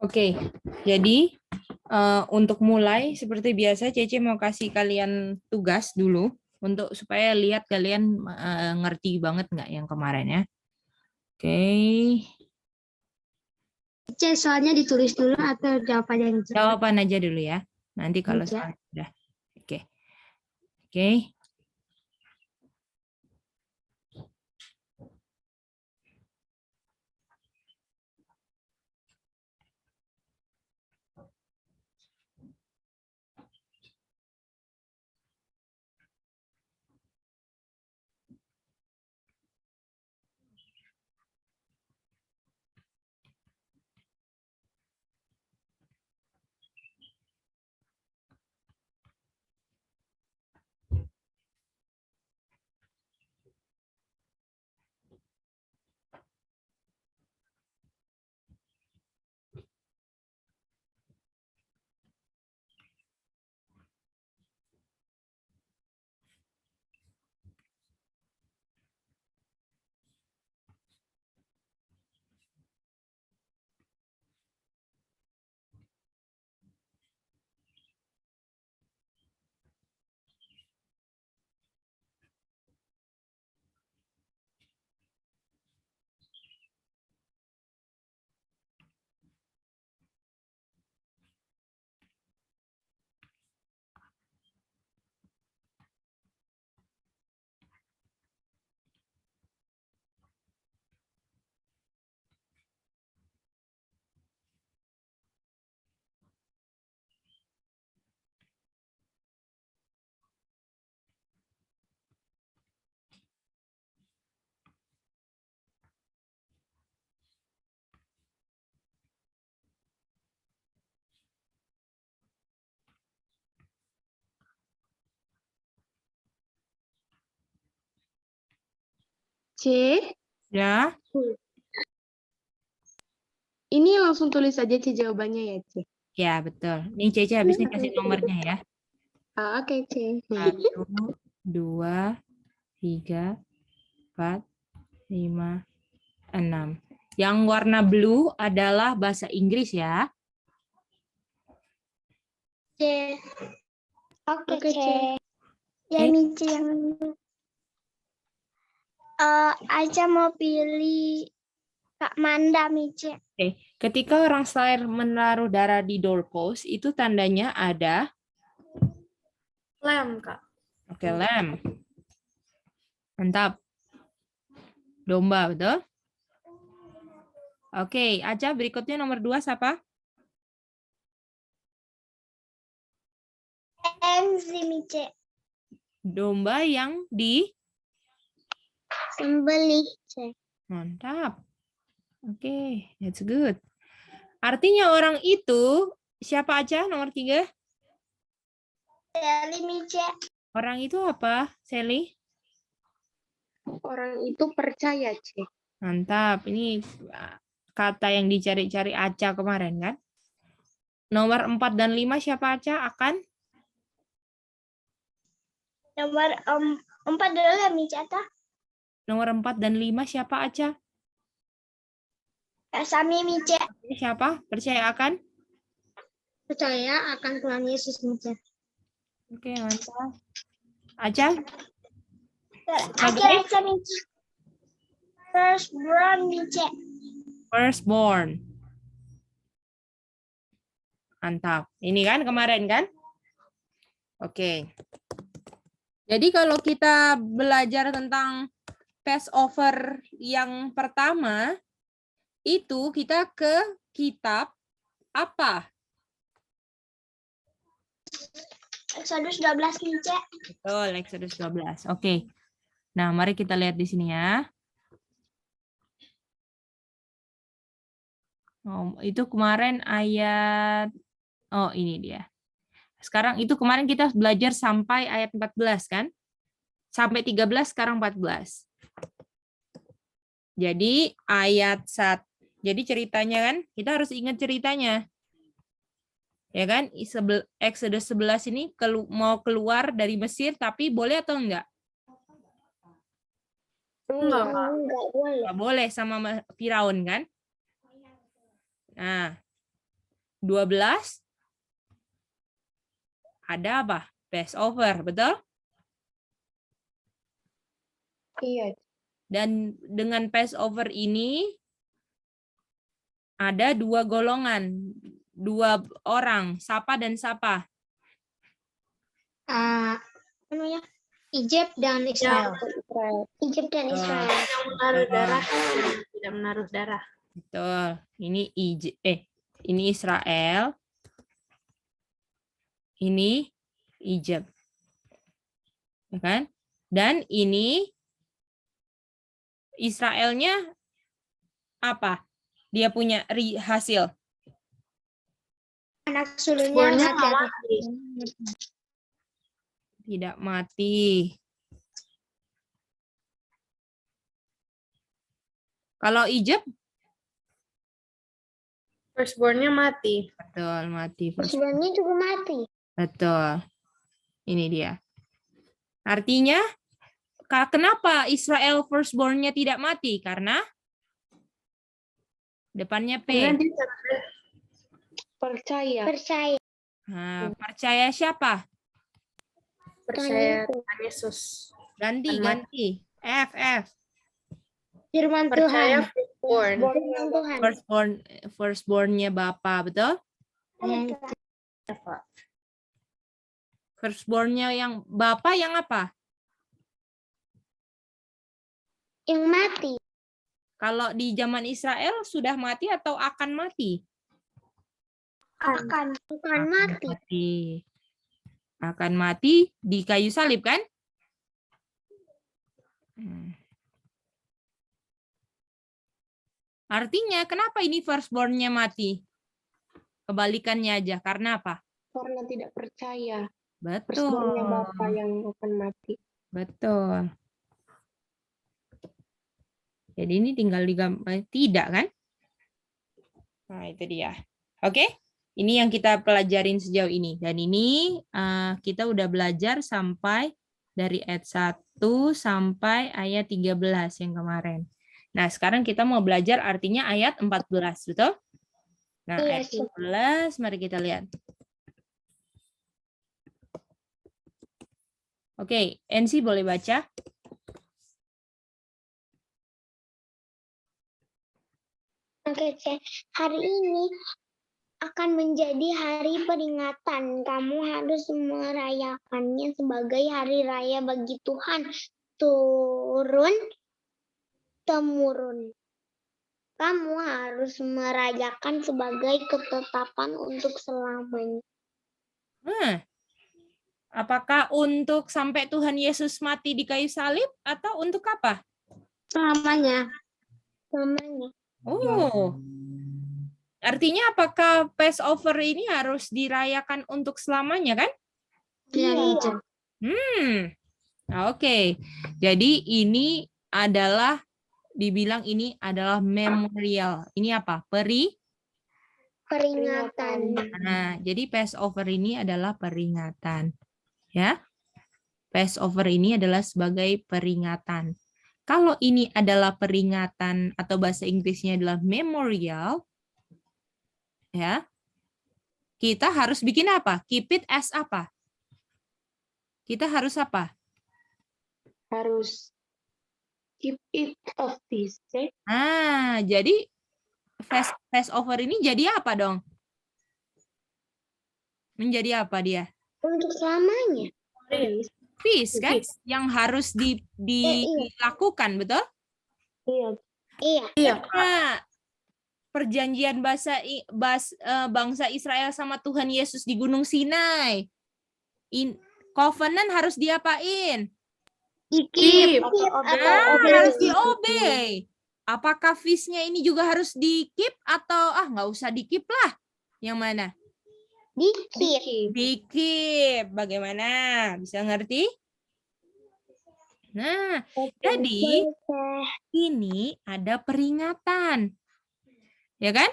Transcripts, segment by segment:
Oke, jadi untuk mulai seperti biasa Cece mau kasih kalian tugas dulu untuk supaya lihat kalian ngerti banget nggak yang kemarin ya. Oke, C, soalnya ditulis dulu atau jawabannya yang C? jawaban aja dulu ya. Nanti kalau Oke. soal sudah. Oke. Oke. C, Ya. ini langsung tulis aja C jawabannya ya, C. Ya, betul. Ini Cece habis ini kasih nomornya ya. Oke, C. 1, 2, 3, 4, 5, 6. Yang warna blue adalah bahasa Inggris ya. C. Oke, C. Ya, Mici yang Aja mau pilih Kak Manda, Mici. Oke. Ketika orang Slayer menaruh darah di doorpost, itu tandanya ada Lem, Kak. oke, lamb. Mantap. Domba, betul? Oke, Aca berikutnya nomor 2 siapa? Enzi, Mici. Domba yang di Sembelih, C. mantap. Oke, that's good. Artinya orang itu siapa aja nomor 3? Seli, Mici. Orang itu apa, Sally? Orang itu percaya, C. Mantap. Ini kata yang dicari-cari Aca kemarin kan? Nomor 4 dan 5 siapa Aca? Akan? Nomor 4 dulu ya, Mici. Nomor 4 dan 5 siapa Aca? Kak Sami, Mici. Siapa? Percaya akan? Percaya akan Tuhan Yesus, Mici. Oke, mantap. Aca? Akhirnya, Mici. Firstborn, Mici. Firstborn. Mantap. Ini kan kemarin kan? Oke. Jadi kalau kita belajar tentang Passover yang pertama, itu kita ke kitab apa? Exodus 12, Mici. Betul, Exodus 12. Oke. Nah, mari kita lihat di sini ya. Oh, itu kemarin ayat, oh ini dia. Sekarang itu kemarin kita belajar sampai ayat 14 kan? Sampai 13, sekarang 14. Jadi ayat 1. Jadi ceritanya kan, kita harus ingat ceritanya. Ya kan? Exodus 11 ini mau keluar dari Mesir, tapi boleh atau enggak? Enggak boleh. Enggak boleh sama Firaun kan? Nah, 12 ada apa? Passover, betul? Iya. Dan dengan Passover ini ada dua golongan, dua orang, siapa dan siapa? Namanya Egypt dan Israel. Egypt dan Oh. Israel. Yang menaruh darah, tidak menaruh darah. Betul. Ini Israel. Ini Egypt. Ya kan? Dan ini Israelnya apa? Dia punya hasil. Anak sulungnya Firstborn-nya mati atau mati. Tidak mati. Kalau Egypt? Firstborn-nya mati. Betul, mati. Firstborn-nya juga mati. Betul. Ini dia. Artinya, kenapa Israel firstborn-nya tidak mati? Karena depannya P. Karena dia percaya. Percaya. Nah, percaya siapa? Percaya Tuhan Yesus. Ganti. F. Firman Percaya Tuhan. firstborn. Firstborn-nya Bapak, betul? Firstborn-nya yang Bapak yang apa? Yang mati. Kalau di zaman Israel sudah mati atau akan mati? Akan mati. Akan mati di kayu salib, kan? Artinya, kenapa ini firstborn-nya mati? Kebalikannya aja. Karena apa? Karena tidak percaya. Betul. Firstborn-nya Bapa yang akan mati. Betul. Jadi ini tinggal digambar. Tidak, kan? Nah, itu dia. Oke? Ini yang kita pelajarin sejauh ini. Dan ini kita udah belajar sampai dari ayat 1 sampai ayat 13 yang kemarin. Nah, sekarang kita mau belajar artinya ayat 14, betul? Nah, Iya, ayat 14, mari kita lihat. Oke, NC boleh baca? Oke, hari ini akan menjadi hari peringatan. Kamu harus merayakannya sebagai hari raya bagi Tuhan. Turun-temurun. Kamu harus merayakan sebagai ketetapan untuk selamanya. Apakah untuk sampai Tuhan Yesus mati di kayu salib atau untuk apa? Selamanya. Oh. Artinya apakah Passover ini harus dirayakan untuk selamanya, kan? Iya. Oke. Jadi ini adalah dibilang ini adalah memorial. Ini apa? Peringatan. Nah, jadi Passover ini adalah peringatan. Ya. Passover ini adalah sebagai peringatan. Kalau ini adalah peringatan atau bahasa Inggrisnya adalah memorial, ya. Kita harus bikin apa? Keep it as apa? Kita harus apa? Harus keep it a feast. Jadi Passover ini jadi apa dong? Menjadi apa dia? Untuk selamanya. Feast, kan? Yang harus dilakukan, betul? Iya. Nah, perjanjian bangsa Israel sama Tuhan Yesus di Gunung Sinai. Covenant harus diapain? Keep. Harus diobey. Apakah feast-nya ini juga harus di-keep atau nggak usah di-keep lah? Yang mana? Di-keep. Bagaimana? Bisa ngerti? Nah, jadi ini ada peringatan. Ya kan?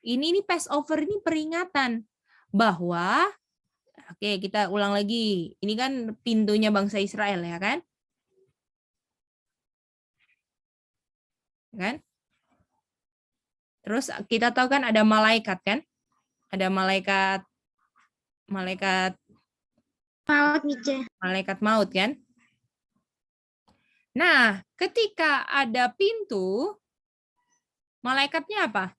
Ini Passover ini peringatan bahwa oke, kita ulang lagi. Ini kan pintunya bangsa Israel, ya kan? Kan? Terus kita tahu kan ada malaikat, kan? Ada malaikat Maut, Mice. malaikat maut kan? Nah, ketika ada pintu, malaikatnya apa?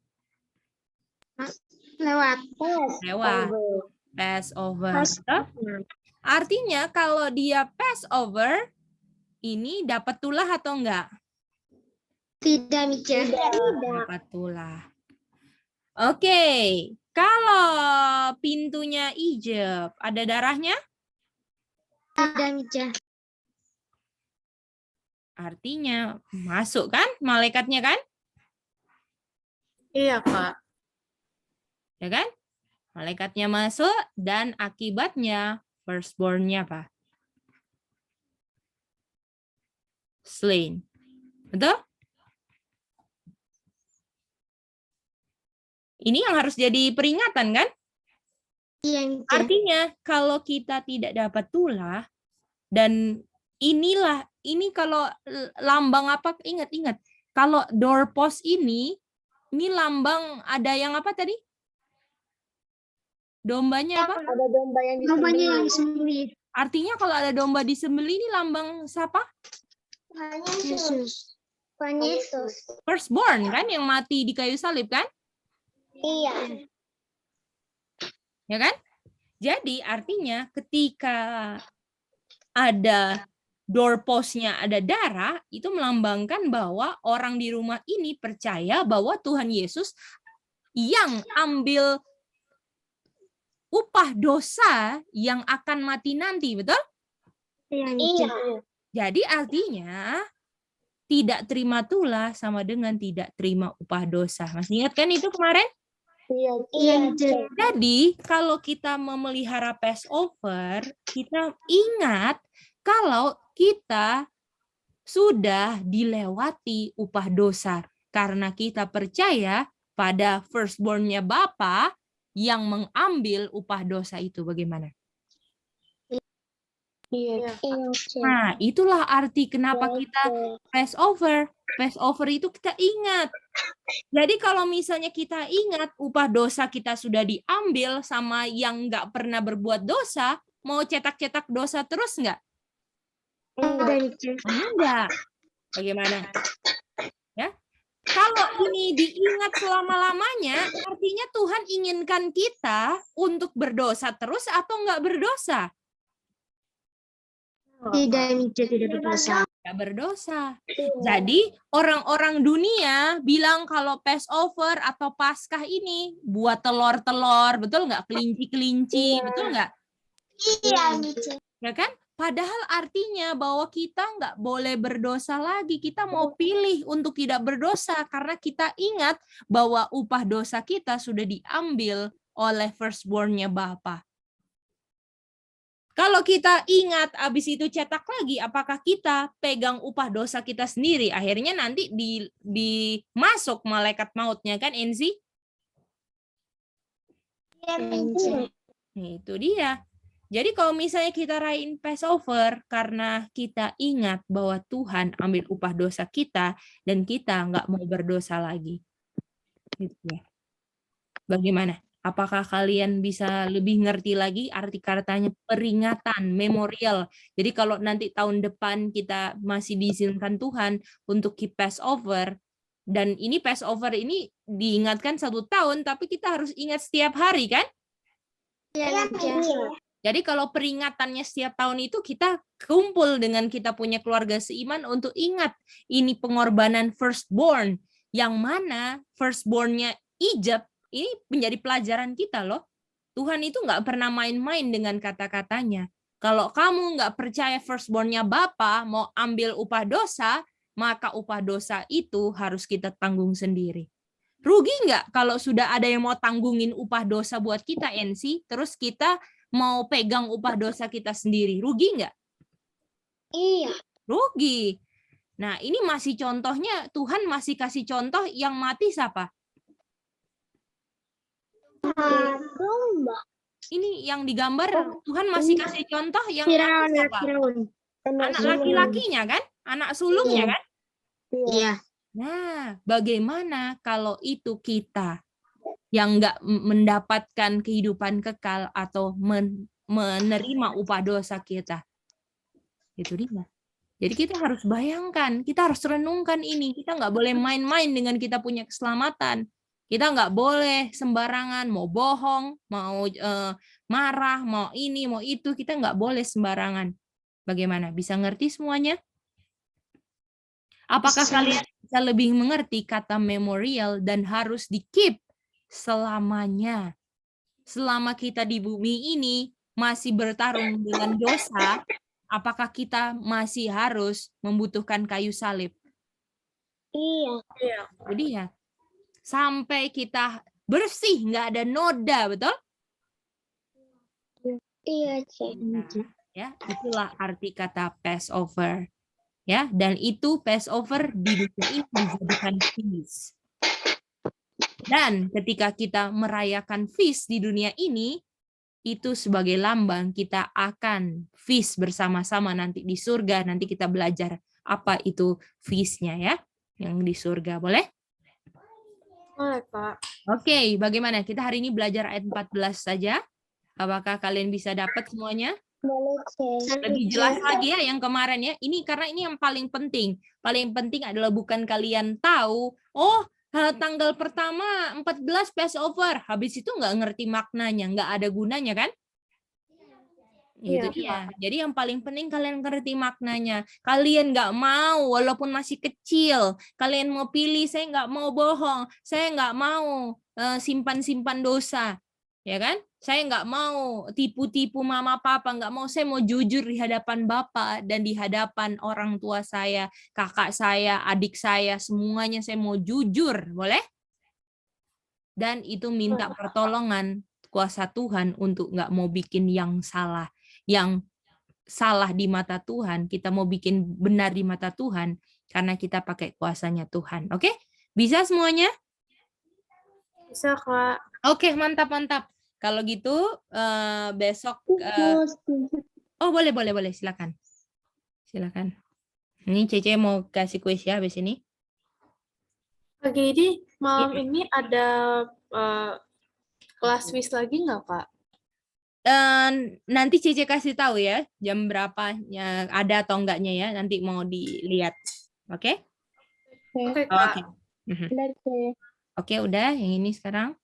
Lewat. Lewat. Pass over. Pas. Betul? Artinya kalau dia pass over, ini dapat tulah atau enggak? Tidak, Mice. Dapat tulah. Oke, kalau pintunya Egypt, ada darahnya? Tidak, Mice. Artinya masuk kan malaikatnya kan? Iya, Kak. Ya kan? Malaikatnya masuk dan akibatnya firstborn-nya apa? Slain. Betul? Ini yang harus jadi peringatan kan? Iya, Mice. Artinya kalau kita tidak dapat tulah dan ini kalau lambang apa? Ingat. Kalau doorpost ini lambang ada yang apa tadi? Dombanya apa? Ada domba yang Namanya yang disembelih. disembelih. Artinya kalau ada domba disembelih ini lambang siapa? Yesus. Tuhan Yesus. Firstborn kan yang mati di kayu salib kan? Iya. Ya kan? Jadi artinya ketika ada doorpost-nya ada darah, itu melambangkan bahwa orang di rumah ini percaya bahwa Tuhan Yesus yang ambil upah dosa yang akan mati nanti, betul? Iya, Mice. Jadi artinya tidak terima tulah sama dengan tidak terima upah dosa. Masih ingat kan itu kemarin? Iya, Mice. Jadi kalau kita memelihara Passover, kita ingat kalau kita sudah dilewati upah dosa karena kita percaya pada firstborn-nya Bapa yang mengambil upah dosa itu. Bagaimana? Iya. Nah, itulah arti kenapa kita Passover. Passover itu kita ingat. Jadi kalau misalnya kita ingat upah dosa kita sudah diambil sama yang nggak pernah berbuat dosa, mau cetak-cetak dosa terus nggak? Tidak, Mice. Enggak. Bagaimana? Ya. Kalau ini diingat selama-lamanya, artinya Tuhan inginkan kita untuk berdosa terus atau nggak berdosa? Tidak, Mice. Tidak berdosa. Nggak berdosa. Jadi orang-orang dunia bilang kalau Passover atau Paskah ini buat telur-telur, betul nggak? Kelinci-kelinci, betul nggak? Iya, Mice. Ya kan? Padahal artinya bahwa kita nggak boleh berdosa lagi. Kita mau pilih untuk tidak berdosa karena kita ingat bahwa upah dosa kita sudah diambil oleh firstborn-nya Bapa. Kalau kita ingat habis itu cetak lagi, apakah kita pegang upah dosa kita sendiri? Akhirnya nanti dimasuk malaikat mautnya kan, Enzi? Iya, Mice. Nah, itu dia. Jadi kalau misalnya kita rayain Passover karena kita ingat bahwa Tuhan ambil upah dosa kita dan kita nggak mau berdosa lagi. Gitu ya. Bagaimana? Apakah kalian bisa lebih ngerti lagi arti katanya peringatan, memorial. Jadi kalau nanti tahun depan kita masih diizinkan Tuhan untuk keep Passover, dan ini Passover ini diingatkan 1 tahun, tapi kita harus ingat setiap hari kan? Iya, Mice. Jadi kalau peringatannya setiap tahun itu kita kumpul dengan kita punya keluarga seiman untuk ingat ini pengorbanan firstborn. Yang mana firstborn-nya Egypt ini menjadi pelajaran kita loh. Tuhan itu nggak pernah main-main dengan kata-katanya. Kalau kamu nggak percaya firstborn-nya Bapa mau ambil upah dosa, maka upah dosa itu harus kita tanggung sendiri. Rugi nggak kalau sudah ada yang mau tanggungin upah dosa buat kita, NC, terus kita mau pegang upah dosa kita sendiri, rugi nggak? Iya. Rugi. Nah, ini masih contohnya, Tuhan masih kasih contoh yang mati siapa? Domba. Ini yang digambar, Tuhan masih kasih contoh yang Firaun, mati siapa? Firaun. Anak laki-lakinya kan? Anak sulungnya kan? Iya. Nah, bagaimana kalau itu kita yang nggak mendapatkan kehidupan kekal atau menerima upah dosa kita. Itu dia. Jadi kita harus bayangkan, kita harus renungkan ini. Kita nggak boleh main-main dengan kita punya keselamatan. Kita nggak boleh sembarangan, mau bohong, mau marah, mau ini, mau itu. Kita nggak boleh sembarangan. Bagaimana? Bisa ngerti semuanya? Apakah kalian bisa lebih mengerti kata memorial dan harus di-keep selamanya? Selama kita di bumi ini masih bertarung dengan dosa, apakah kita masih harus membutuhkan kayu salib? Iya. Jadi ya, sampai kita bersih, nggak ada noda, betul? Iya, Ce. Ya, itulah arti kata Passover. Ya, dan itu Passover di dunia ini dijadikan feast. Dan ketika kita merayakan feast di dunia ini, itu sebagai lambang kita akan feast bersama-sama nanti di surga. Nanti kita belajar apa itu feast-nya ya, yang di surga. Boleh? Boleh, Kak. Oke, bagaimana? Kita hari ini belajar ayat 14 saja. Apakah kalian bisa dapat semuanya? Boleh, Ce. Lebih jelas lagi ya yang kemarin ya. Ini karena ini yang paling penting. Paling penting adalah bukan kalian tahu, oh tanggal pertama 14 Passover. Habis itu nggak ngerti maknanya, nggak ada gunanya kan? Itu Iya, dia. Jadi yang paling penting kalian ngerti maknanya. Kalian nggak mau, walaupun masih kecil, kalian mau pilih, saya nggak mau bohong, saya nggak mau simpan-simpan dosa, ya kan? Saya nggak mau tipu-tipu mama papa, nggak mau. Saya mau jujur di hadapan bapak dan di hadapan orang tua saya, kakak saya, adik saya, semuanya saya mau jujur, boleh? Dan itu minta pertolongan kuasa Tuhan untuk nggak mau bikin yang salah di mata Tuhan, kita mau bikin benar di mata Tuhan karena kita pakai kuasanya Tuhan. Oke? Bisa semuanya? Bisa, Kak. Oke, mantap. Kalau gitu besok oh boleh silakan. Silakan. Ini Cece mau kasih kuis ya habis ini. Pagi ini, malam Iya. ini ada kelas WIS lagi nggak, Kak? Nanti Cece kasih tahu ya jam berapa ada atau enggaknya ya, nanti mau dilihat. Oke? Oke, Kak. Oke. Mhm. Udah, Ce. Oke, udah yang ini sekarang.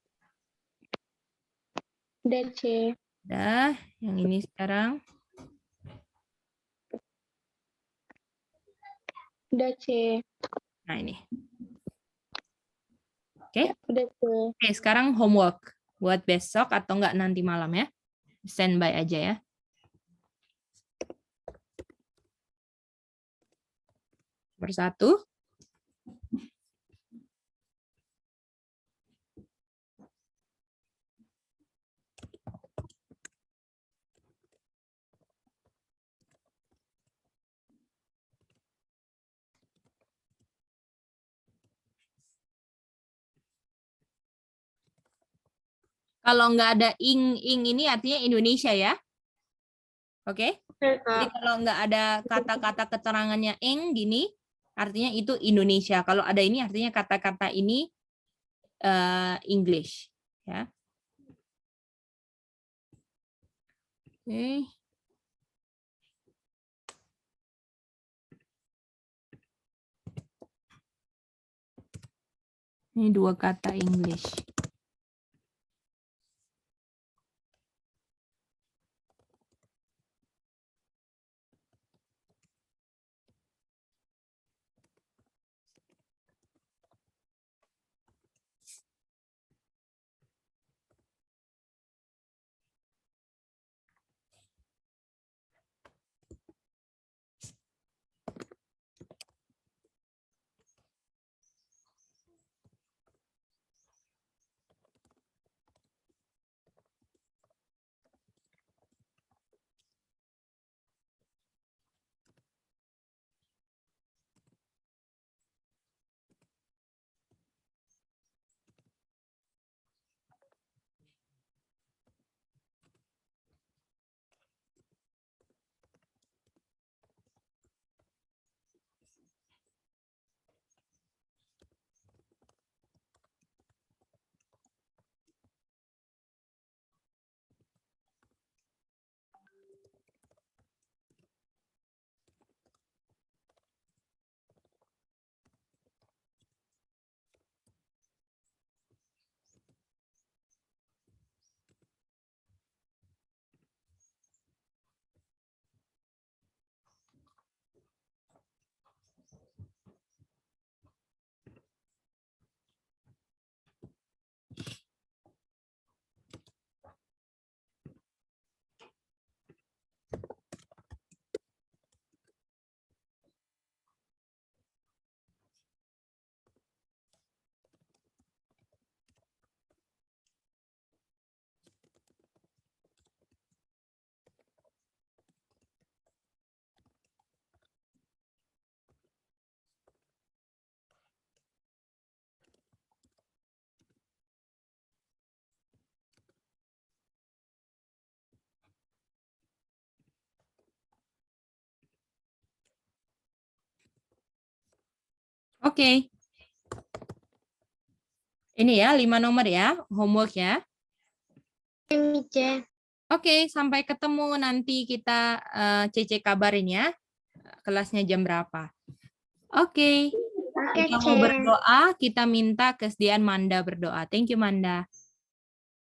Udah, Ce. Udah, yang ini sekarang. Udah, Ce. Nah, ini. Oke. Udah, Ce. Oke, sekarang homework buat besok atau enggak nanti malam ya. Standby aja ya. Bersatu. Kalau nggak ada ing ini artinya Indonesia ya. Oke? Oke, Jadi Kak. kalau nggak ada kata-kata keterangannya ing gini, artinya itu Indonesia. Kalau ada ini artinya kata-kata ini English. Ya. Oke. Ini dua kata English. Oke. Ini ya 5 nomor ya, homework ya. Mice. Oke, sampai ketemu nanti kita Cece kabarin ya. Kelasnya jam berapa. Oke. Oke, Kita mau Ce. berdoa, kita minta kesediaan Manda berdoa. Thank you, Manda.